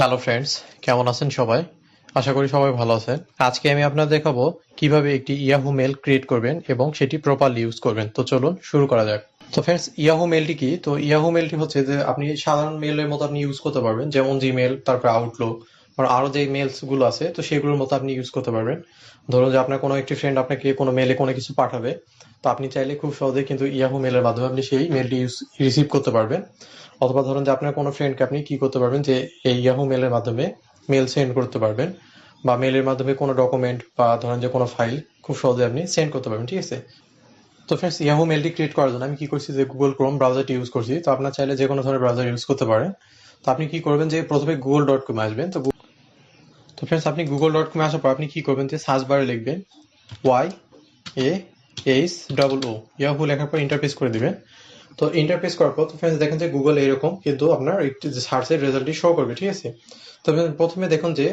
Hello friends, কেমন আছেন সবাই? আশা করি সবাই ভালো আছেন। আজকে আমি আপনাদের দেখাবো কিভাবে একটি ইয়াহু মেল ক্রিয়েট করবেন এবং সেটি প্রপারলি ইউজ করবেন। তো চলুন শুরু করা যাক। তো ফ্রেন্ডস, ইয়াহু মেলটি কি? তো ইয়াহু মেলটি হচ্ছে যে আপনি সাধারণ মেলের মতো আপনি ইউজ করতে পারবেন, যেমন জিমেল, তারপর আউটলুক আর আরো যে মেলস গুলো আছে তো সেগুলোর মতো আপনি ইউজ করতে পারবেন। ধরুন যে আপনার কোনো একটি ফ্রেন্ড আপনাকে কোনো মেলে কোনো কিছু পাঠাবে, তো আপনি চাইলে খুব সহজে কিন্তু ইয়াহু মেলের মাধ্যমে আপনি সেই মেলটি রিসিভ করতে পারবেন। অথবা ধরুন যে আপনার কোনো ফ্রেন্ডকে আপনি কি করতে পারবেন, যে এই ইয়াহু মেলের মাধ্যমে মেল সেন্ড করতে পারবেন, বা মেলের মাধ্যমে কোনো ডকুমেন্ট বা ধরেন যে কোনো ফাইল খুব সহজে আপনি সেন্ড করতে পারবেন। ঠিক আছে? তো ফ্রেন্ডস, ইয়াহু মেলটি ক্রিয়েট করার জন্য আমি কি করছি, যে গুগল ক্রোম ব্রাউজারটি ইউজ করছি। তো আপনার চাইলে যে কোনো ধরনের ব্রাউজার ইউজ করতে পারেন। তো আপনি কি করবেন, যে প্রথমে google.com আসবেন। তো ফ্রেন্ডস, আপনি google.com আসার পর আপনি কি করবেন, যে সার্চ বারে লিখবেন YAHOO, ইয়াহু লেখার পর ইন্টারফেস করে দিবেন। তো ইন্টারফেস করার পর তো ফ্রেন্ডস দেখেন যে গুগল এরকম কিন্তু আপনার একটি সার্চের রেজাল্টটি শো করবে। ঠিক আছে? তো প্রথমে দেখুন যে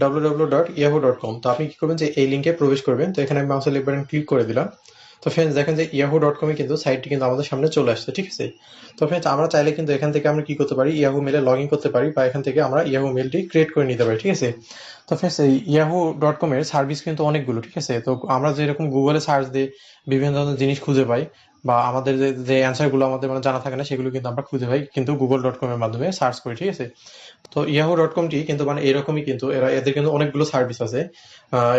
www.yahoo.com। তো আপনি কি করবেন, যে এই লিঙ্কে প্রবেশ করবেন। তো এখানে আমি মাউসের লেফট বাটন ক্লিক করে দিলাম। তো ফ্রেন্ডস দেখেন যে yahoo.com এ কিন্তু সাইটটি কিন্তু আমাদের সামনে চলে আসছে। ঠিক আছে? তো ফ্রেন্ডস, আমরা চাইলে কিন্তু এখান থেকে আমরা কি করতে পারি, ইয়াহু মেলে লগ ইন করতে পারি, বা এখান থেকে আমরা ইয়াহু মেলটি ক্রিয়েট করে নিতে পারি। ঠিক আছে? তো ফ্রেন্ডস, এই yahoo.com এর সার্ভিস কিন্তু অনেকগুলো। ঠিক আছে? তো আমরা যেরকম গুগলে সার্চ দিয়ে বিভিন্ন ধরনের জিনিস খুঁজে পাই, বা আমাদের যে অ্যান্সার গুলো আমাদের মানে জানা থাকে না, সেগুলো কিন্তু আমরা খুঁজে পাই কিন্তু google.com এর মাধ্যমে সার্চ করি। ঠিক আছে? তো yahoo.com টি কিন্তু মানে এরকমই, কিন্তু এদের কিন্তু অনেকগুলো সার্ভিস আছে।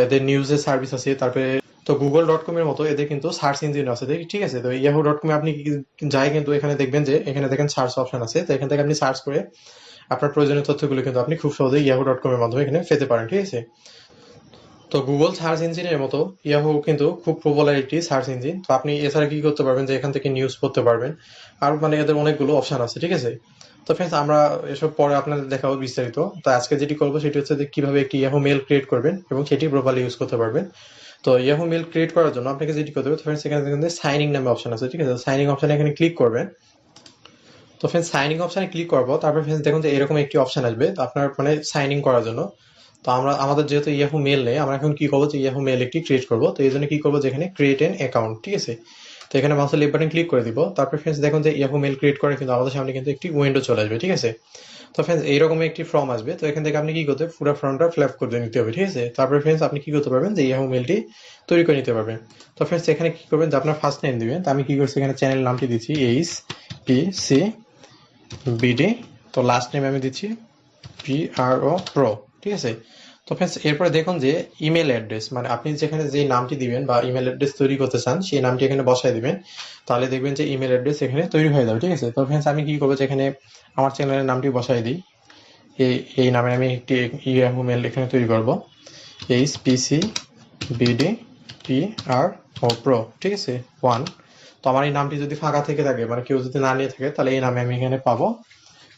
এদের নিউজের সার্ভিস আছে, তারপরে তো google.com এর মতো এদের কিন্তু সার্চ ইঞ্জিন আছে। ঠিক আছে? তো yahoo.com এ আপনি যাই কিন্তু এখানে দেখবেন যে এখানে দেখেন সার্চ অপশন আছে। তো এখান থেকে আপনি সার্চ করে আপনার প্রয়োজনীয় তথ্যগুলো কিন্তু আপনি খুব সহজেই yahoo.com এর মাধ্যমে এখানে পেতে পারেন। ঠিক আছে? তো গুগল সার্চ ইঞ্জিনের মতো ইয়াহু কিন্তু খুব পপুলার একটি সার্চ ইঞ্জিন। তো আপনি এছাড়া কি করতে পারবেন, যে এখান থেকে নিউজ পড়তে পারবেন। আর মানে এদের অনেকগুলো অপশন আছে। ঠিক আছে? তো ফ্রেন্ডস, আমরা এসব পরে আপনাদের দেখাবো বিস্তারিত। তো আজকে যেটি করবো সেটি হচ্ছে যে কিভাবে একটি ইয়াহু মেল ক্রিয়েট করবেন এবং সেটি প্রপারলি ইউজ করতে পারবেন। তো ইয়াহু মেল ক্রিয়েট করার জন্য আপনাকে যেটি করতে হবে, ফ্রেন্ডস এখানে দেখেন সাইন ইন নামে অপশন আছে। ঠিক আছে? সাইন ইন অপশনে এখানে ক্লিক করবেন। তো ফ্রেন্ডস, সাইন ইন অপশনে ক্লিক করবো, তারপর ফ্রেন্ডস দেখুন যে এরকম একটি অপশন আসবে আপনার মানে সাইন ইন করার জন্য। তো আমরা আমাদের যেহেতু ইয়াহু মেল নেই, আমরা এখন কি করবো, যে ইয়াহু মেল একটি ক্রিয়েট করবো। তো এই জন্য কি করবো, যে এখানে ক্রিয়েট এন অ্যাকাউন্ট। ঠিক আছে? তো এখানে মাউসের লেফট বাটন ক্লিক করে দিব। তারপর ফ্রেন্ডস দেখুন যে ইয়াহু মেল ক্রিয়েট করে কিন্তু আমাদের সামনে কিন্তু একটি উইন্ডো চলে আসবে। ঠিক আছে? তো ফ্রেন্ডস, এইরকম একটি ফর্ম আসবে। তো এখান থেকে আপনি কি করতে, পুরো ফর্মটা ফিল আপ করে নিতে হবে। ঠিক আছে? তারপরে ফ্রেন্ডস আপনি কি করতে পারবেন, যে ইয়াহু মেলটি তৈরি করে নিতে পারবেন। তো ফ্রেন্ডস এখানে কি করবেন, যে আপনার ফার্স্ট নেম দিবেন। তো আমি কি করছি, এখানে চ্যানেল নামটি দিচ্ছি HPCBD। তো লাস্ট নেম আমি দিচ্ছি PRO। ঠিক আছে? তো ফ্রেন্ডস এরপরে দেখুন যে ইমেল অ্যাড্রেস, মানে আপনি যেখানে যে নামটি দিবেন বা ইমেল অ্যাড্রেস তৈরি করতে চান সেই নামটি এখানে বসায় দিবেন। তাহলে দেখবেন যে ইমেল অ্যাড্রেস এখানে তৈরি হয়ে যাবে। ঠিক আছে? তো ফ্রেন্ডস আমি কি করবো, যে এখানে আমার চ্যানেলের নামটি বসাই দিই। এই নামে আমি একটি ইয়াহু মেল এখানে তৈরি করব, HPCBD PRO। ঠিক আছে? 1। তো আমার এই নামটি যদি ফাঁকা থেকে থাকে, মানে কেউ যদি না নিয়ে থাকে, তাহলে এই নামে আমি এখানে পাবো।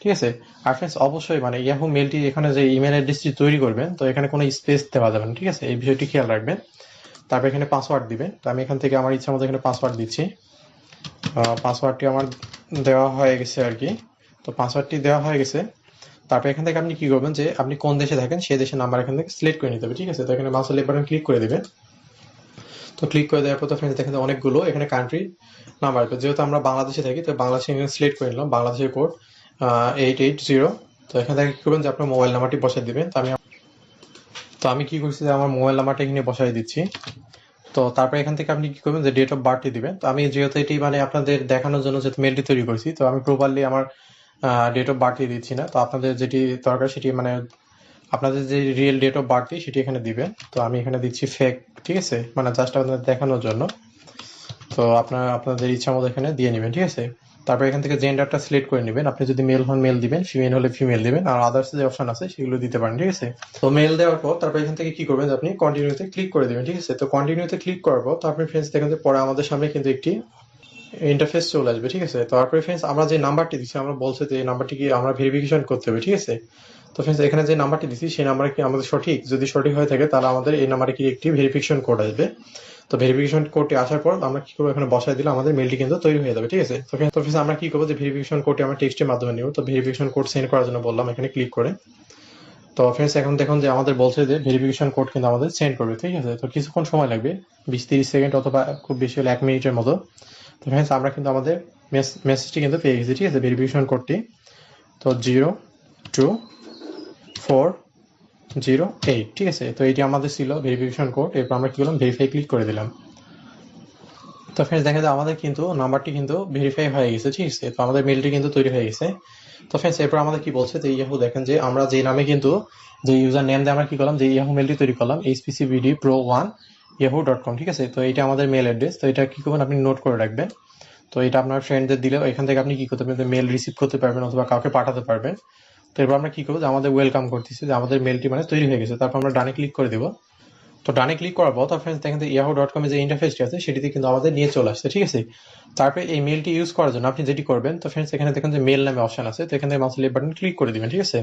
ঠিক আছে? আর ফ্রেন্ডস অবশ্যই মানে ইয়াহু মেলটি এখানে যে ইমেল অ্যাড্রেসটি তৈরি করবেন, তো এখানে কোনো স্পেস দেওয়া যাবে না। ঠিক আছে? এই বিষয়টি খেয়াল রাখবেন। তারপর এখানে পাসওয়ার্ড দিবেন। তো আমি এখান থেকে আমার ইচ্ছা মতো এখানে পাসওয়ার্ড দিচ্ছি। পাসওয়ার্ডটি আমার দেওয়া হয়ে গেছে আর কি। তো পাসওয়ার্ডটি দেওয়া হয়ে গেছে। তারপর এখান থেকে আপনি কি করবেন, যে আপনি কোন দেশে থাকেন সেই দেশের নাম্বার এখান থেকে সিলেক্ট করে নিতে হবে। ঠিক আছে? তো এখানে মাউসের লেফট বাটন ক্লিক করে দিবেন। তো ক্লিক করে দেওয়ার পর তো ফ্রেন্ডস দেখেন অনেকগুলো এখানে কান্ট্রি নাম্বার আসবে। যেহেতু আমরা বাংলাদেশে থাকি, তো বাংলাদেশে এখানে সিলেক্ট করে নিলাম বাংলাদেশের কোড 880। তো এখান থেকে কি করবেন, যে আপনার মোবাইল নাম্বারটি বসাই দিবেন। তো আমি কি করছি, যে আমার মোবাইল নাম্বারটা এখানে বসাই দিচ্ছি। তো তারপর এখান থেকে আপনি কি করবেন, যে ডেট অফ বার্থটি দিবেন। তো আমি যেহেতু এটি মানে আপনাদের দেখানোর জন্য যেহেতু মেলটি তৈরি করছি, তো আমি প্রপারলি আমার ডেট অফ বার্থটি দিচ্ছি না। তো আপনাদের যেটি দরকার সেটি মানে আপনাদের যে রিয়েল ডেট অফ বার্থটি সেটি এখানে দিবেন। তো আমি এখানে দিচ্ছি ফেক। ঠিক আছে? মানে জাস্ট আপনাদের দেখানোর জন্য। তো আপনাদের ইচ্ছা মতো এখানে দিয়ে নেবেন। ঠিক আছে? তারপর এখান থেকে জেন্ডারটা সিলেক্ট করে নেবেন। আপনি যদি মেল হন মেল দিবেন, ফিমেল হলে ফিমেল দিবেন, আর আদার্স যে অপশন আছে সেগুলো দিতে পারেন। ঠিক আছে? তো মেল দেওয়ার পর তারপর এখান থেকে কি করবেন, যে আপনি কন্টিনিউতে ক্লিক করে দিবেন। ঠিক আছে? তো কন্টিনিউতে ক্লিক করার পর তারপরে ফ্রেন্ডস দেখেন যে পরে আমাদের সামনে কিন্তু একটি ইন্টারফেস চলে আসবে। ঠিক আছে? তারপরে ফ্রেন্ডস আমরা যে নাম্বারটি দিচ্ছি, আমরা বলছে যে এই নাম্বারটি কি আমরা ভেরিফিকেশন করতে হবে। ঠিক আছে? তো ফ্রেন্ডস এখানে যে নাম্বারটি দিচ্ছি সেই নাম্বার কি আমাদের সঠিক, যদি সঠিক হয়ে থাকে তাহলে আমাদের এই নাম্বারে কি একটি ভেরিফিকেশন কোড আসবে। তো ভেরিফিকেশন কোডটি আসার পর আমরা কি করবো, এখানে বসাই দিলে আমাদের মেলটি কিন্তু তৈরি হয়ে যাবে। ঠিক আছে? তো ফ্রেন্ডস আমরা কি করবো, যে ভেরিফিকেশন কোডটি আমরা টেক্সটের মাধ্যমে নিব। তো ভেরিফিকেশন কোড সেন্ড করার জন্য বললাম এখানে ক্লিক করে। তো ফ্রেন্ডস এখন দেখুন যে আমাদের বলছে যে ভেরিফিকেশন কোড কিন্তু আমাদের সেন্ড করবে। ঠিক আছে? তো কিছুক্ষণ সময় লাগবে, 20-30 সেকেন্ড অথবা খুব বেশি হলে 1 মিনিটের মতো। তো ফ্রেন্ডস আমরা কিন্তু আমাদের মেসেজটি কিন্তু পেয়ে গেছি। ঠিক আছে? ভেরিফিকেশন কোডটি। তো 0, 2, 408, ঠিক আছে। তো এটি আমাদের ছিল ভেরিফিকেশন কোড। এরপর আমরা কি করলাম, ভেরিফাই ক্লিক করে দিলাম। তো ফ্রেন্ডস দেখা যায় আমাদের কিন্তু নাম্বারটি কিন্তু ভেরিফাই হয়ে গেছে, ঠিক আছে। তো আমাদের মেলটি কিন্তু তৈরি হয়ে গেছে। তো ফ্রেন্ডস এরপর আমাদের কি বলছে, যে ইয়াহু দেখেন যে আমরা যে নামে কিন্তু যে ইউজার নেম দিয়ে আমরা কি করলাম, যে ইয়াহু মেলটি তৈরি করলাম hpcbdpro1yahoo.com, ঠিক আছে। তো এটা আমাদের মেল অ্যাড্রেস। তো এটা কি করবেন, আপনি নোট করে রাখবেন। তো এটা আপনার ফ্রেন্ডদের দিলেও এখান থেকে আপনি কি করতে পারবেন, মেল রিসিভ করতে পারবেন অথবা কাউকে পাঠাতে পারবেন। তো এরপর আমরা কি করবো, যে আমাদের ওয়েলকাম করতেছি, যে আমাদের মেলটি মানে তৈরি হয়ে গেছে। তারপর আমরা ডানে ক্লিক করে দেবো। তো ডানে ক্লিক করার পর ফ্রেন্ডস দেখেন যে yahoo.com এর যে ইন্টারফেসটি আছে সেটিতে কিন্তু আমাদের নিয়ে চলে আসছে, ঠিক আছে। তারপরে এই মেলটি ইউজ করার জন্য আপনি যেটি করবেন, তো ফ্রেন্ডস এখানে দেখেন যে মেল নামে অপশন আছে। তো এখান থেকে মাউসের লেফট বাটন ক্লিক করে দিবেন, ঠিক আছে।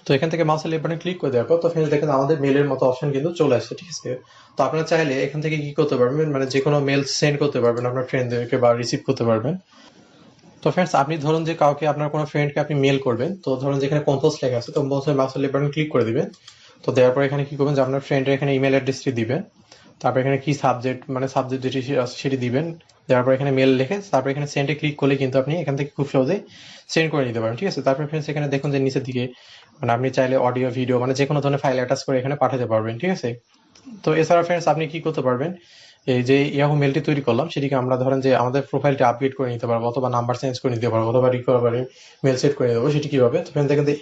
তো এখান থেকে মাউসের লেফট বাটন ক্লিক করে দেওয়ার পর তো ফ্রেন্ডস দেখেন আমাদের মেলের মতো অপশন কিন্তু চলে আসছে, ঠিক আছে। তো আপনারা চাইলে এখান থেকে কি করতে পারবেন, মানে যে কোনো মেল সেন্ড করতে পারবেন আপনার ফ্রেন্ডদেরকে বা রিসিভ করতে পারবেন। তো ফ্রেন্ডস আপনি ধরুন যে কাউকে, আপনার কোনো ফ্রেন্ডকে আপনি মেল করবেন, তো ধরুন যেখানে কম্পোজ লেখা আছে, কম্পোজের মাউসের লেফট বাটন ক্লিক করে দিবেন। তো দেওয়ার পর এখানে কি করবেন, যে আপনার ফ্রেন্ডের এখানে ইমেল অ্যাড্রেসটি দিবেন। তারপর এখানে কি সাবজেক্ট, মানে সাবজেক্ট যেটি আছে সেটি দিবেন। দেওয়ার পর এখানে মেল লিখে তারপর এখানে সেন্ডে ক্লিক করলে কিন্তু আপনি এখান থেকে খুব সহজেই সেন্ড করে নিতে পারেন, ঠিক আছে। তারপর ফ্রেন্ডস এখানে দেখুন যে নিচের দিকে মানে আপনি চাইলে অডিও ভিডিও মানে যে কোনো ধরনের ফাইল অ্যাটাচ করে এখানে পাঠাতে পারবেন, ঠিক আছে। তো এছাড়া ফ্রেন্ডস আপনি কি করতে পারবেন, এই যে ইয়াহু মেলটি তৈরি করলাম সেটিকে আমরা ধরেন যে আমাদের প্রোফাইলটি আপডেট করে নিতে পারবো, অথবা নাম্বার চেঞ্জ করে নিতে পারবো, অথবা রিকভারি মেল সেট করে দেবো। সেটি কিভাবে, তো ফ্রেন্ডস দেখেন যে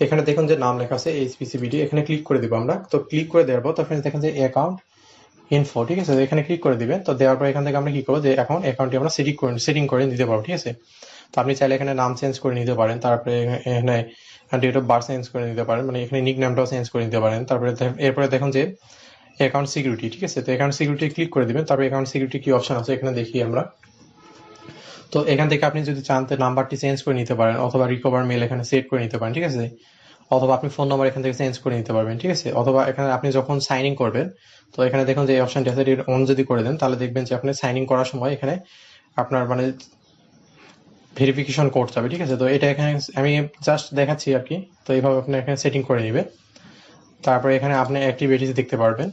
এখানে দেখুন যে নাম লেখা আছে HPCBD, এখানে ক্লিক করে দিব আমরা। তো ক্লিক করে দেওয়ার পর তো ফ্রেন্ডস দেখেন যে অ্যাকাউন্ট ইনফো, ঠিক আছে। এখানে ক্লিক করে দিবেন। তো দেওয়ার পর এখান থেকে আমরা কি করবো, যে এখন অ্যাকাউন্টটি আমরা সেটিং করে নিতে পারবো, ঠিক আছে। তো আপনি চাইলে এখানে নাম চেঞ্জ করে নিতে পারেন, তারপরে এখানে ডেট অফ বার্থ চেঞ্জ করে নিতে পারেন, মানে এখানে নিক নামটাও চেঞ্জ করে নিতে পারেন। তারপরে এরপরে দেখুন যে অ্যাকাউন্ট সিকিউরিটি, ঠিক আছে। তো অ্যাকাউন্ট সিকিউরিটি ক্লিক করে দিবেন। তারপরে অ্যাকাউন্ট সিকিউরিটি কি অপশন আছে এখানে দেখি আমরা। তো এখান থেকে আপনি যদি চান তো নাম্বারটি চেঞ্জ করে নিতে পারেন, অথবা রিকভার মেল এখানে সেট করে নিতে পারেন, ঠিক আছে। অথবা আপনি ফোন নাম্বার এখান থেকে চেঞ্জ করে নিতে পারবেন, ঠিক আছে। অথবা এখানে আপনি যখন সাইন ইন করবেন, তো এখানে দেখুন যে এই অপশনটি আছে, এটি অন যদি করে দেন তাহলে দেখবেন যে আপনি সাইন ইন করার সময় এখানে আপনার মানে ভেরিফিকেশন কোড যাবে, ঠিক আছে। তো এটা এখানে আমি জাস্ট দেখাচ্ছি আর কি। তো এইভাবে আপনি এখানে সেটিং করে নেবেন। তারপরে এখানে আপনি অ্যাক্টিভিটিস দেখতে পারবেন।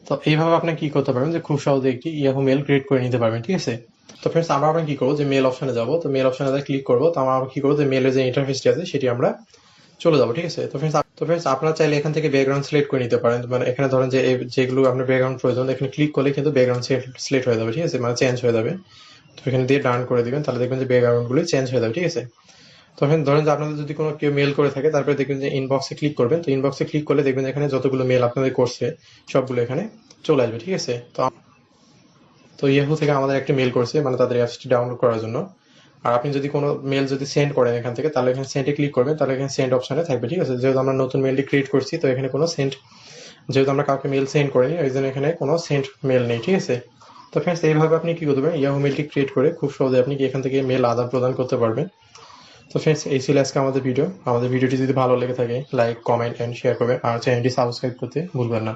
তো এইভাবে আপনি কি করতে পারবেন, যে খুব সহজে একটি ইয়াহু মেল ক্রিয়েট করে নিতে পারবেন, ঠিক আছে। তো ফ্রেন্ডস আমরা কি করবো, যে মেল অপশনে যাবো। তো মেল অপশনে ক্লিক করবো। তো আমরা কি করবো, যে মেলের যে ইন্টারফেসটি আছে সেটি আমরা চলে যাবো, ঠিক আছে। তো ফ্রেন্ডস আপনারা চাইলে এখান থেকে ব্যাকগ্রাউন্ড সিলেক্ট করে নিতে পারেন। মানে এখানে ধরেন যে যেগুলো আপনার ব্যাকগ্রাউন্ড প্রয়োজন, এখানে ক্লিক করলে কিন্তু ব্যাকগ্রাউন্ড সিলেক্ট হয়ে যাবে, ঠিক আছে, মানে চেঞ্জ হয়ে যাবে। তো এখানে দিয়ে ডান করে দিবেন, তাহলে দেখবেন যে ব্যাকগ্রাউন্ড গুলো চেঞ্জ হয়ে যাবে, ঠিক আছে। তো ধরেন যে আপনাদের যদি কোনো কেউ মেল করে থাকে, তারপরে দেখবেন যে ইনবক্সে ক্লিক করবেন। তো ইনবক্সে ক্লিক করলে দেখবেন এখানে যতগুলো মেল আপনাদের করছে সবগুলো এখানে চলে আসবে, ঠিক আছে। তো ইয়াহু থেকে আমাদের একটা মেল করছে, মানে তাদের অ্যাপসটি ডাউনলোড করার জন্য। আর আপনি যদি কোনো মেল যদি সেন্ড করেন এখান থেকে, তাহলে এখানে সেন্ডে ক্লিক করবেন, তাহলে এখানে সেন্ড অপশনে থাকবে, ঠিক আছে। যেহেতু আমরা নতুন মেলটি ক্রিয়েট করছি, তো এখানে কোনো সেন্ড, যেহেতু আমরা কাউকে মেল সেন্ড করিনি, ওই জন্য এখানে কোনো সেন্ড মেল নেই, ঠিক আছে। তো ফ্রেন্ডস এইভাবে আপনি কি করতে পারেন, ইয়াহু মেলটি ক্রিয়েট করে খুব সহজে আপনি এখান থেকে মেল আদান প্রদান করতে পারবেন। তো ফ্রেন্ডস এই ছিল আজকে আমাদের ভিডিও। আমাদের ভিডিওটি যদি ভালো লেগে থাকে লাইক, কমেন্ট এন্ড শেয়ার করবেন, আর চ্যানেলটি সাবস্ক্রাইব করতে ভুলবেন না।